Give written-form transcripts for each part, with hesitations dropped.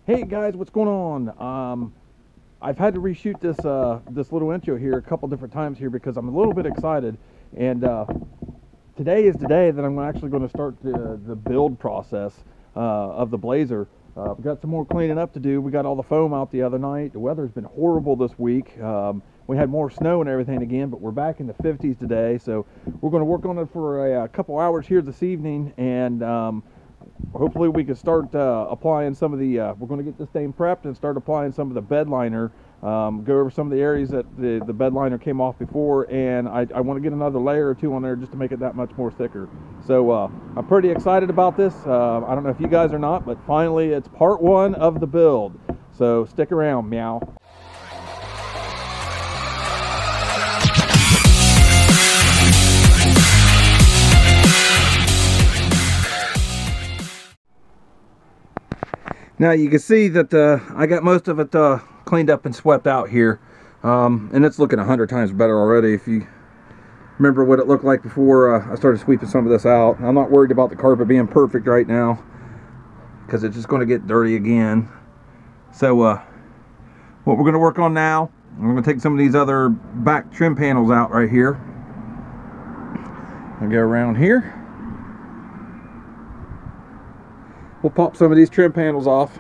Hey guys, what's going on? I've had to reshoot this little intro here a couple different times here because I'm a little bit excited, and today is the day that I'm actually going to start the build process of the Blazer. We've got some more cleaning up to do. We got all the foam out the other night. The weather's been horrible this week. We had more snow and everything again, but we're back in the 50s today, so we're going to work on it for a couple hours here this evening, and hopefully we can start applying some of the, we're going to get this thing prepped and start applying some of the bed liner, go over some of the areas that the bed liner came off before, and I want to get another layer or two on there just to make it that much more thicker. So I'm pretty excited about this. I don't know if you guys are not, but finally it's part one of the build. So stick around, meow. Now you can see that I got most of it cleaned up and swept out here, and it's looking 100 times better already. If you remember what it looked like before I started sweeping some of this out. I'm not worried about the carpet being perfect right now because it's just going to get dirty again. So what we're going to work on now, we're going to take some of these other back trim panels out right here. I'll go around here. We'll pop some of these trim panels off,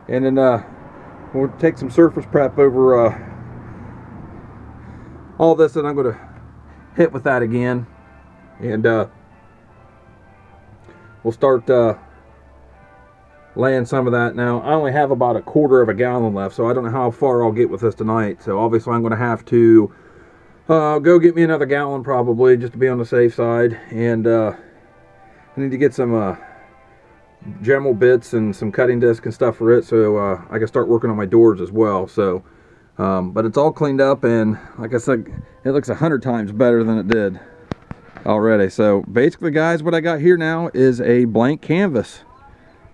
and then we'll take some surface prep over all this, and I'm going to hit with that again, and we'll start laying some of that. Now I only have about 1/4 of a gallon left, so I don't know how far I'll get with this tonight, so obviously I'm going to have to go get me another gallon probably, just to be on the safe side, and I need to get some Dremel bits and some cutting disc and stuff for it, so I can start working on my doors as well. So but it's all cleaned up, and like I said, it looks 100 times better than it did already. So basically guys, what I got here now is a blank canvas.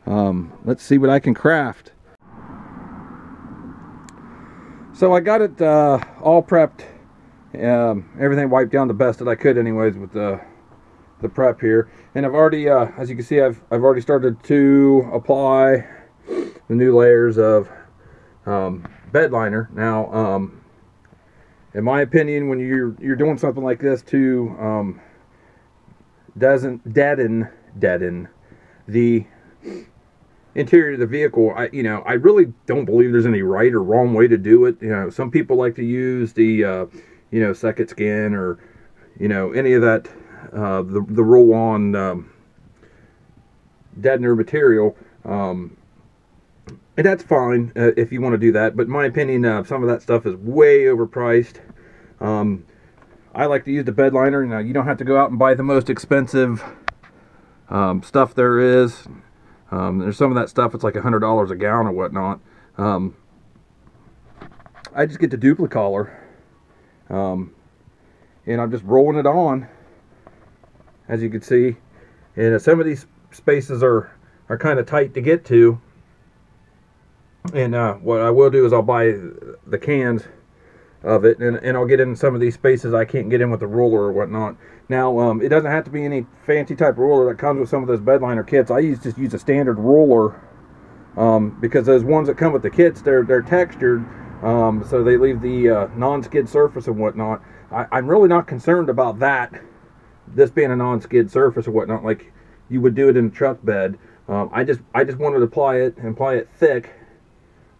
Let's see what I can craft. So I got it all prepped, everything wiped down the best that I could anyways with the prep here, and I've already as you can see, I've already started to apply the new layers of bed liner. Now in my opinion, when you're doing something like this to doesn't deaden the interior of the vehicle, I really don't believe there's any right or wrong way to do it. Some people like to use the second skin, or any of that the roll-on deadener material, and that's fine if you want to do that, but in my opinion, some of that stuff is way overpriced. I like to use the bed liner. Now you don't have to go out and buy the most expensive stuff there is. There's some of that stuff, it's like $100 a gallon or whatnot. I just get the duplicolor, and I'm just rolling it on, as you can see, and some of these spaces are kind of tight to get to, and what I will do is I'll buy the cans of it, and I'll get in some of these spaces I can't get in with the roller or whatnot. Now it doesn't have to be any fancy type of roller that comes with some of those bed liner kits. I just use a standard roller, because those ones that come with the kits, they're textured, so they leave the non-skid surface and whatnot. I'm really not concerned about that, this being a non-skid surface or whatnot, like you would do it in a truck bed. I just wanted to apply it thick.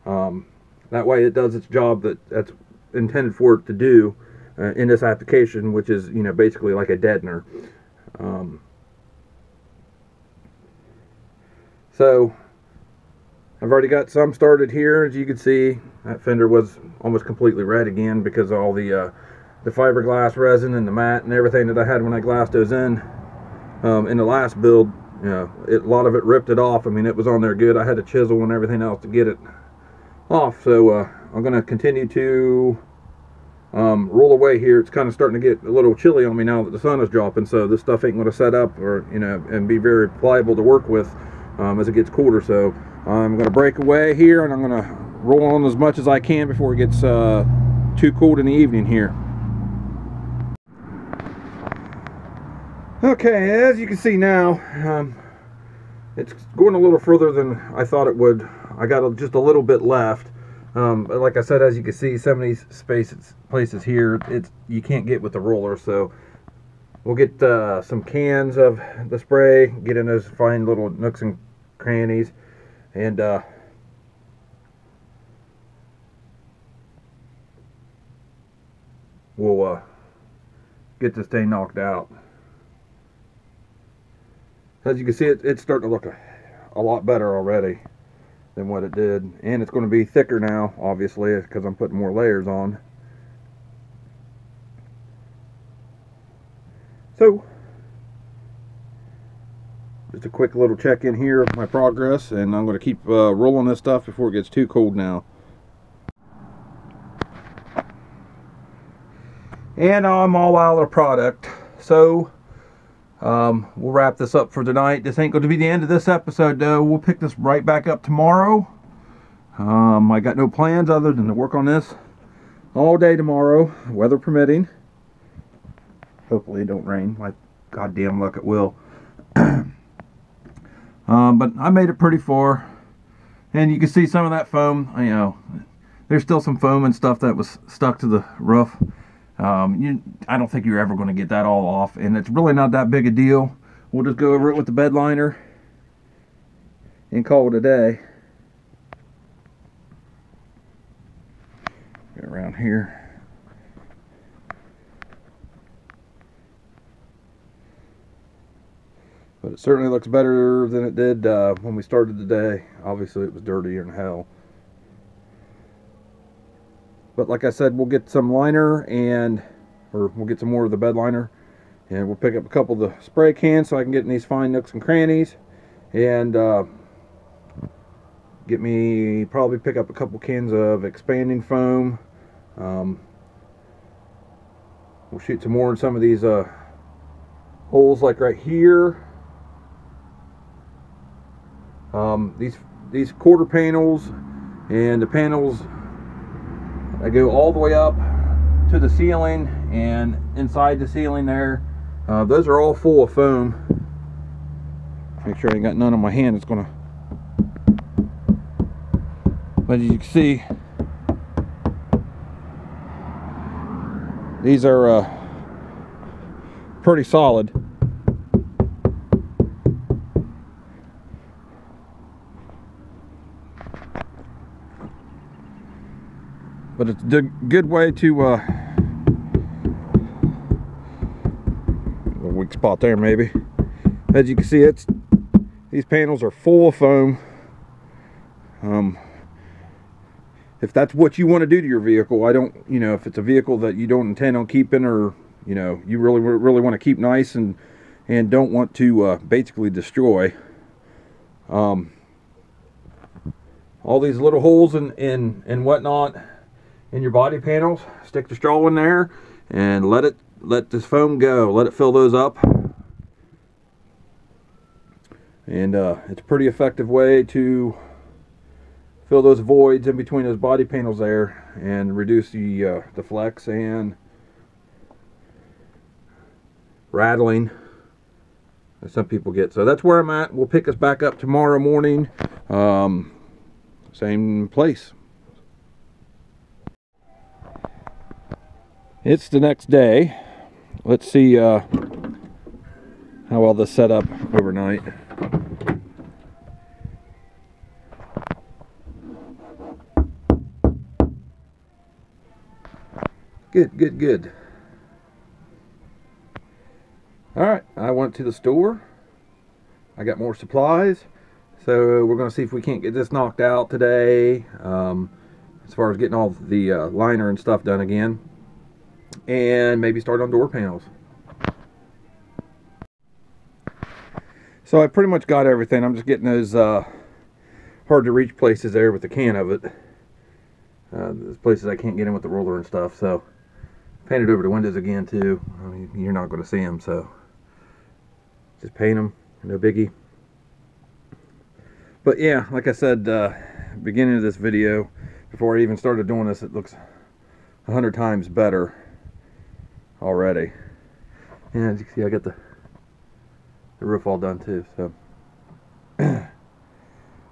That way it does its job that's intended for it to do in this application, which is basically like a deadener. So I've already got some started here. As you can see, that fender was almost completely red again because of all the fiberglass resin and the mat and everything that I had when I glassed those in the last build. A lot of it ripped it off. I mean, it was on there good. I had to chisel and everything else to get it off. So I'm going to continue to roll away here. It's kind of starting to get a little chilly on me now that the sun is dropping, so this stuff ain't going to set up or and be very pliable to work with as it gets cooler. So I'm going to break away here, and I'm going to roll on as much as I can before it gets too cold in the evening here. Okay, as you can see now, it's going a little further than I thought it would I got just a little bit left. But like I said, as you can see, some of these places here, you can't get with the roller. So we'll get some cans of the spray, get in those fine little nooks and crannies, and we'll get this thing knocked out. As you can see, it's starting to look a lot better already than what it did, and it's going to be thicker now, obviously, because I'm putting more layers on. So just a quick little check in here of my progress, and I'm going to keep rolling this stuff before it gets too cold now. And I'm all out of product, so we'll wrap this up for tonight. This ain't going to be the end of this episode, though. We'll pick this right back up tomorrow. I got no plans other than to work on this all day tomorrow, weather permitting. Hopefully it don't rain. Like goddamn luck it will. But I made it pretty far, and you can see some of that foam. You know, there's still some foam and stuff that was stuck to the roof. I don't think you're ever going to get that all off, and it's really not that big a deal. We'll just go over it with the bed liner and call it a day. Get around here. But it certainly looks better than it did when we started the day. Obviously it was dirtier than hell. But like I said, we'll get some liner, or we'll get some more of the bed liner, and we'll pick up a couple of the spray cans so I can get in these fine nooks and crannies, and probably pick up a couple cans of expanding foam. We'll shoot some more in some of these holes, like right here. These quarter panels and the panels that go all the way up to the ceiling and inside the ceiling there, those are all full of foam. Make sure I ain't got none on my hand. It's gonna, but as you can see, these are pretty solid. But it's a good way to, a weak spot there maybe. As you can see, these panels are full of foam. If that's what you want to do to your vehicle, if it's a vehicle that you don't intend on keeping, or you really want to keep nice and don't want to basically destroy, all these little holes and whatnot in your body panels, stick the straw in there and let this foam go, let it fill those up, and it's a pretty effective way to fill those voids in between those body panels there and reduce the flex and rattling that some people get. So that's where I'm at. We'll pick us back up tomorrow morning, same place. It's the next day. Let's see how well this set up overnight. Good. Alright, I went to the store. I got more supplies. So we're going to see if we can't get this knocked out today, as far as getting all the liner and stuff done again. And maybe start on door panels. So I pretty much got everything. I'm just getting those hard to reach places there with the can of it. Those places I can't get in with the roller and stuff. So painted over the windows again too. I mean, you're not going to see them, so just paint them, no biggie. But yeah, like I said, beginning of this video, before I even started doing this, it looks 100 times better already. And as you can see, I got the roof all done too. So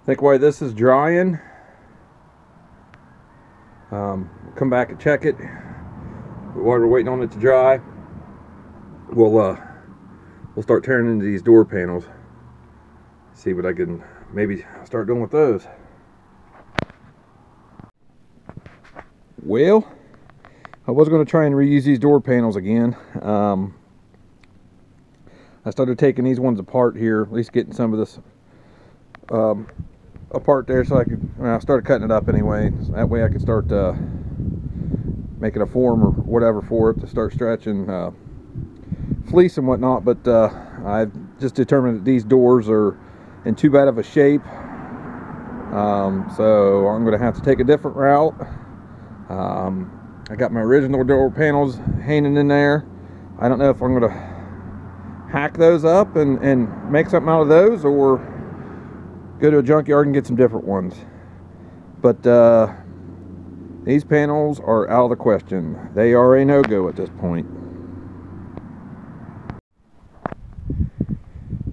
think while this is drying, come back and check it. While we're waiting on it to dry, we'll start tearing into these door panels. See what I can maybe start doing with those. Well, I was going to try and reuse these door panels again. I started taking these ones apart here, at least getting some of this apart there, so I could. I started cutting it up anyway. So that way I could start making a form or whatever for it to start stretching fleece and whatnot. But I've just determined that these doors are in too bad of a shape, so I'm going to have to take a different route. I got my original door panels hanging in there. I don't know if I'm going to hack those up and make something out of those, or go to a junkyard and get some different ones. But these panels are out of the question. They are a no-go at this point.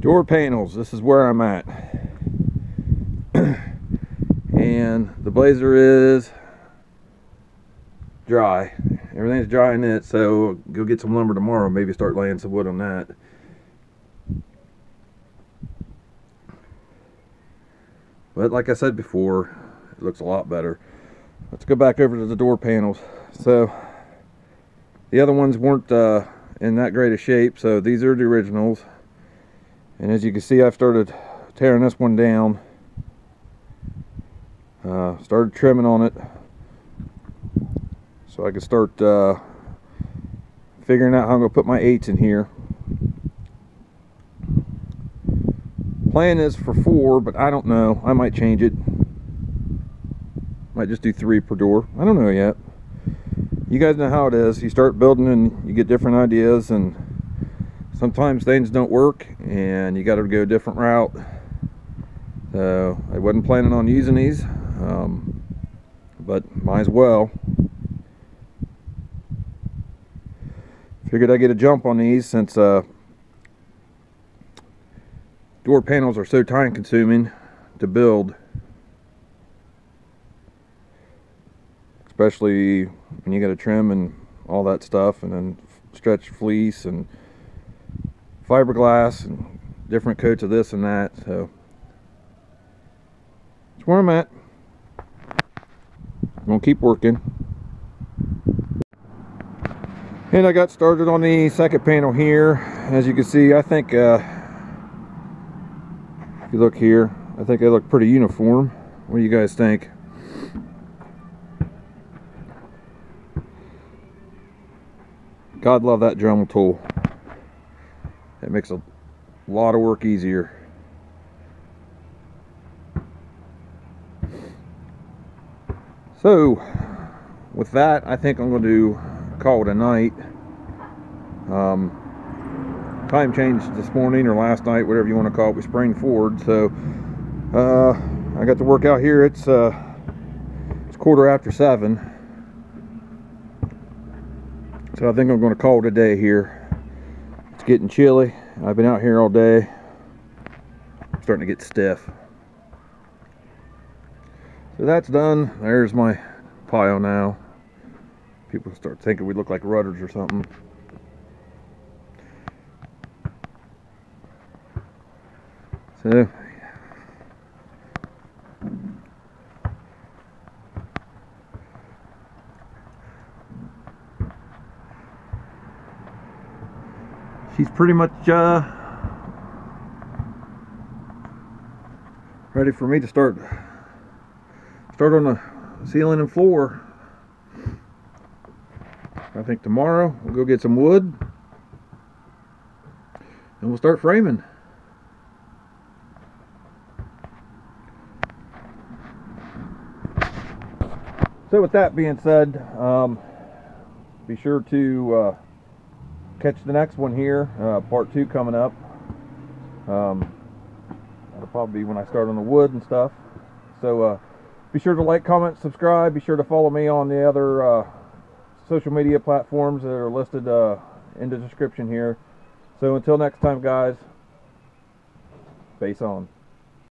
Door panels, this is where I'm at. And the Blazer is dry. Everything's dry in it, so go get some lumber tomorrow, maybe start laying some wood on that. But like I said before, it looks a lot better. Let's go back over to the door panels. So the other ones weren't in that great a shape, so these are the originals. And as you can see, I've started tearing this one down. Started trimming on it so I can start figuring out how I'm going to put my 8s in here. Plan is for 4, but I don't know. I might change it. Might just do 3 per door. I don't know yet. You guys know how it is. You start building and you get different ideas, and sometimes things don't work and you got to go a different route. So I wasn't planning on using these, but might as well. Figured I'd get a jump on these since door panels are so time consuming to build, especially when you got to trim and all that stuff, and then stretch fleece and fiberglass and different coats of this and that. So that's where I'm at. I'm gonna keep working. And I got started on the second panel here. As you can see, I think if you look here, I think they look pretty uniform. What do you guys think? God love that Dremel tool. It makes a lot of work easier. So with that, I think I'm going to call it a night. Time changed this morning or last night, whatever you want to call it. We sprang forward, so I got to work out here. It's 7:15, so I think I'm going to call it a day here. It's getting chilly. I've been out here all day. I'm starting to get stiff. So that's done. There's my pile now. People start thinking we look like rudders or something. So she's pretty much ready for me to start on the ceiling and floor. I think tomorrow we'll go get some wood and we'll start framing. So with that being said, be sure to catch the next one here, part 2 coming up. That'll probably be when I start on the wood and stuff. So be sure to like, comment, subscribe. Be sure to follow me on the other social media platforms that are listed in the description here. So until next time, guys, face on.